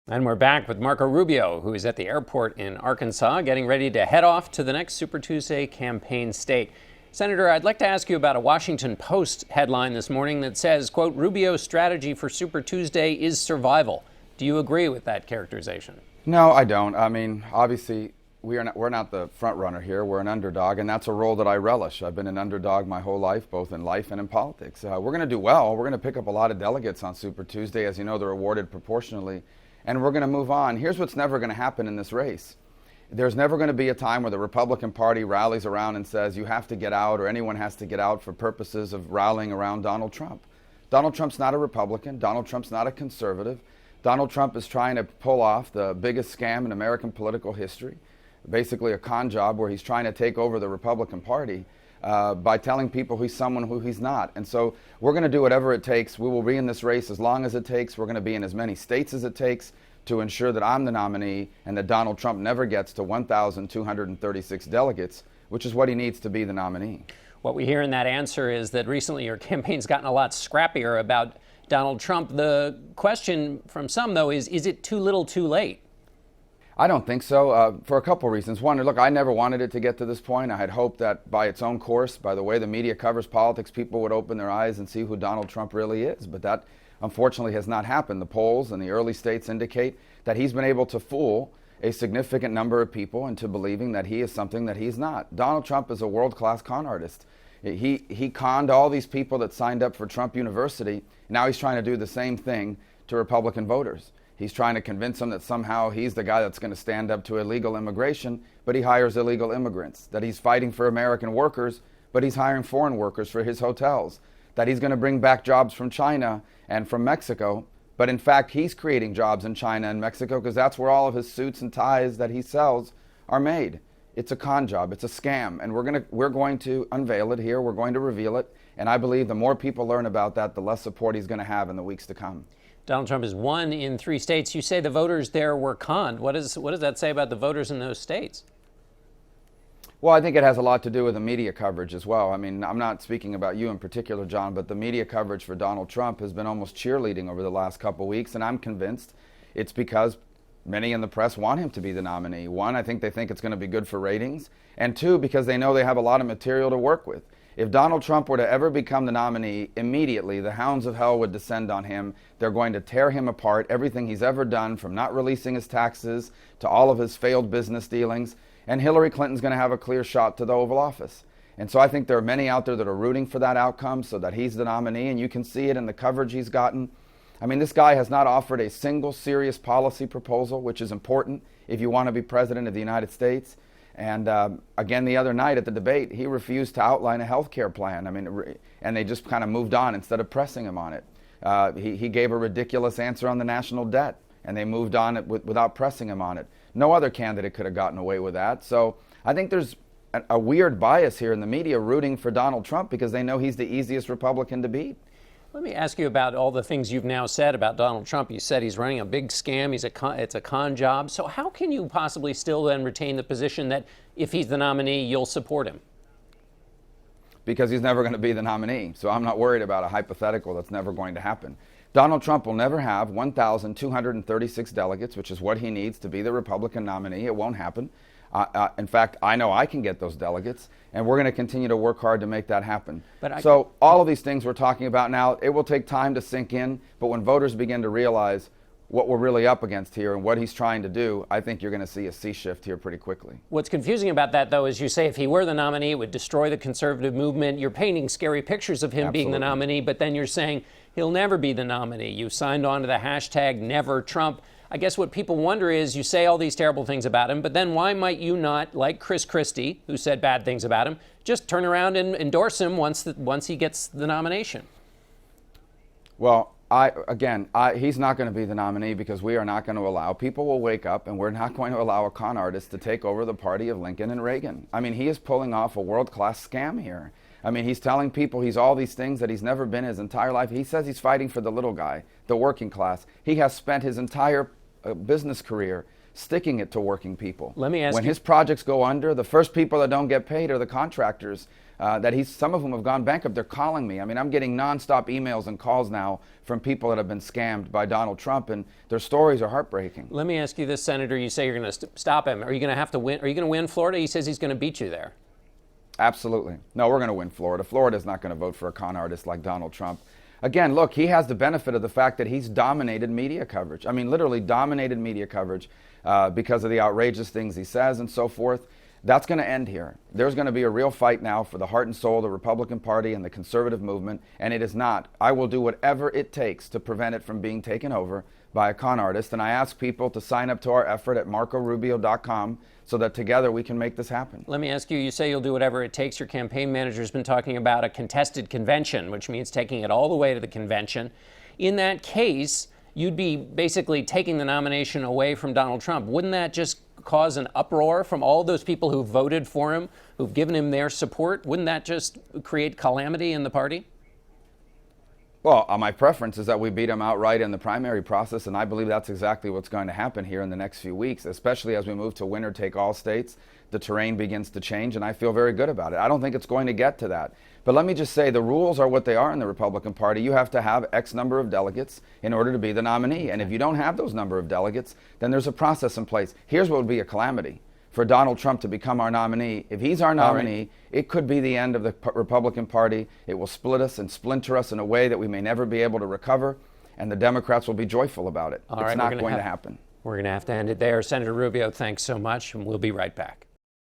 And we're back with Marco Rubio, who is at the airport in Arkansas, getting ready to head off to the next Super Tuesday campaign state. Senator, I'd like to ask you about a Washington Post headline this morning that says, quote, Rubio's strategy for Super Tuesday is survival. Do you agree with that characterization? No, I don't. I mean, obviously, we're not the front runner here. We're an underdog, and that's a role that I relish. I've been an underdog my whole life, both in life and in politics. We're going to do well. We're going to pick up a lot of delegates on Super Tuesday. As you know, they're awarded proportionally. And we're going to move on. Here's what's never going to happen in this race. There's never going to be a time where the Republican Party rallies around and says you have to get out, or anyone has to get out for purposes of rallying around Donald Trump. Donald Trump's not a Republican. Donald Trump's not a conservative. Donald Trump is trying to pull off the biggest scam in American political history, basically a con job where he's trying to take over the Republican Party by telling people he's someone who he's not. And so we're going to do whatever it takes. We will be in this race as long as it takes. We're going to be in as many states as it takes to ensure that I'm the nominee and that Donald Trump never gets to 1,236 delegates, which is what he needs to be the nominee. What we hear in that answer is that recently your campaign's gotten a lot scrappier about Donald Trump. The question from some, though, is it too little too late? I don't think so, for a couple reasons. One, look, I never wanted it to get to this point. I had hoped that by its own course, by the way the media covers politics, people would open their eyes and see who Donald Trump really is. But that, unfortunately, has not happened. The polls and the early states indicate that he's been able to fool a significant number of people into believing that he is something that he's not. Donald Trump is a world-class con artist. He conned all these people that signed up for Trump University. Now he's trying to do the same thing to Republican voters. He's trying to convince them that somehow he's the guy that's going to stand up to illegal immigration, but he hires illegal immigrants. That he's fighting for American workers, but he's hiring foreign workers for his hotels. That he's going to bring back jobs from China and from Mexico, but in fact he's creating jobs in China and Mexico because that's where all of his suits and ties that he sells are made. It's a con job, it's a scam, and we're going to unveil it here, we're going to reveal it, and I believe the more people learn about that, the less support he's going to have in the weeks to come. Donald Trump has won in 3 states. You say the voters there were conned. What does that say about the voters in those states? Well, I think it has a lot to do with the media coverage as well. I mean, I'm not speaking about you in particular, John, but the media coverage for Donald Trump has been almost cheerleading over the last couple weeks, and I'm convinced it's because many in the press want him to be the nominee. One, I think they think it's going to be good for ratings, and two, because they know they have a lot of material to work with. If Donald Trump were to ever become the nominee, immediately the hounds of hell would descend on him. They're going to tear him apart, everything he's ever done, from not releasing his taxes to all of his failed business dealings. And Hillary Clinton's going to have a clear shot to the Oval Office. And so I think there are many out there that are rooting for that outcome so that he's the nominee, and you can see it in the coverage he's gotten. I mean, this guy has not offered a single serious policy proposal, which is important if you want to be president of the United States. And again, the other night at the debate, he refused to outline a health care plan. I mean, and they just kind of moved on instead of pressing him on it. He gave a ridiculous answer on the national debt, and they moved on it without pressing him on it. No other candidate could have gotten away with that. So I think there's a weird bias here in the media rooting for Donald Trump because they know he's the easiest Republican to beat. Let me ask you about all the things you've now said about Donald Trump. You said he's running a big scam. It's a con job. So how can you possibly still then retain the position that if he's the nominee, you'll support him? Because he's never going to be the nominee. So I'm not worried about a hypothetical that's never going to happen. Donald Trump will never have 1,236 delegates, which is what he needs to be the Republican nominee. It won't happen. In fact, I know I can get those delegates, and we're going to continue to work hard to make that happen. So all of these things we're talking about now, it will take time to sink in, but when voters begin to realize what we're really up against here and what he's trying to do, I think you're going to see a sea shift here pretty quickly. What's confusing about that, though, is you say if he were the nominee, it would destroy the conservative movement. You're painting scary pictures of him being the nominee, but then you're saying he'll never be the nominee. You signed on to the hashtag Never Trump. I guess what people wonder is you say all these terrible things about him, but then why might you not, like Chris Christie, who said bad things about him, just turn around and endorse him once he gets the nomination? Well, he's not going to be the nominee because we are not going to allow, people will wake up and we're not going to allow a con artist to take over the party of Lincoln and Reagan. I mean, he is pulling off a world-class scam here. I mean, he's telling people he's all these things that he's never been his entire life. He says he's fighting for the little guy, the working class. He has spent his entire business career sticking it to working people. Let me ask when his projects go under, the first people that don't get paid are the contractors some of whom have gone bankrupt. They're calling me. I mean, I'm getting nonstop emails and calls now from people that have been scammed by Donald Trump, and their stories are heartbreaking. Let me ask you this, Senator. You say you're going to stop him. Are you going to have to win? Are you going to win Florida? He says he's going to beat you there. Absolutely. No, we're going to win Florida. Florida's not going to vote for a con artist like Donald Trump. Again, look, he has the benefit of the fact that he's dominated media coverage. I mean, literally dominated media coverage because of the outrageous things he says and so forth. That's going to end here. There's going to be a real fight now for the heart and soul of the Republican Party and the conservative movement, and it is not. I will do whatever it takes to prevent it from being taken over by a con artist, and I ask people to sign up to our effort at marcorubio.com so that together we can make this happen. Let me ask you, you say you'll do whatever it takes. Your campaign manager's been talking about a contested convention, which means taking it all the way to the convention. In that case, you'd be basically taking the nomination away from Donald Trump. Wouldn't that just cause an uproar from all those people who voted for him, who've given him their support? Wouldn't that just create calamity in the party? Well, my preference is that we beat him outright in the primary process, and I believe that's exactly what's going to happen here in the next few weeks, especially as we move to winner-take-all states. The terrain begins to change, and I feel very good about it. I don't think it's going to get to that. But let me just say, the rules are what they are in the Republican Party. You have to have X number of delegates in order to be the nominee. And if you don't have those number of delegates, then there's a process in place. Here's what would be a calamity. For Donald Trump to become our nominee, if he's our nominee, it could be the end of the Republican Party. It will split us and splinter us in a way that we may never be able to recover, and the Democrats will be joyful about it. It's not going to happen. We're going to have to end it there. Senator Rubio, thanks so much, and we'll be right back.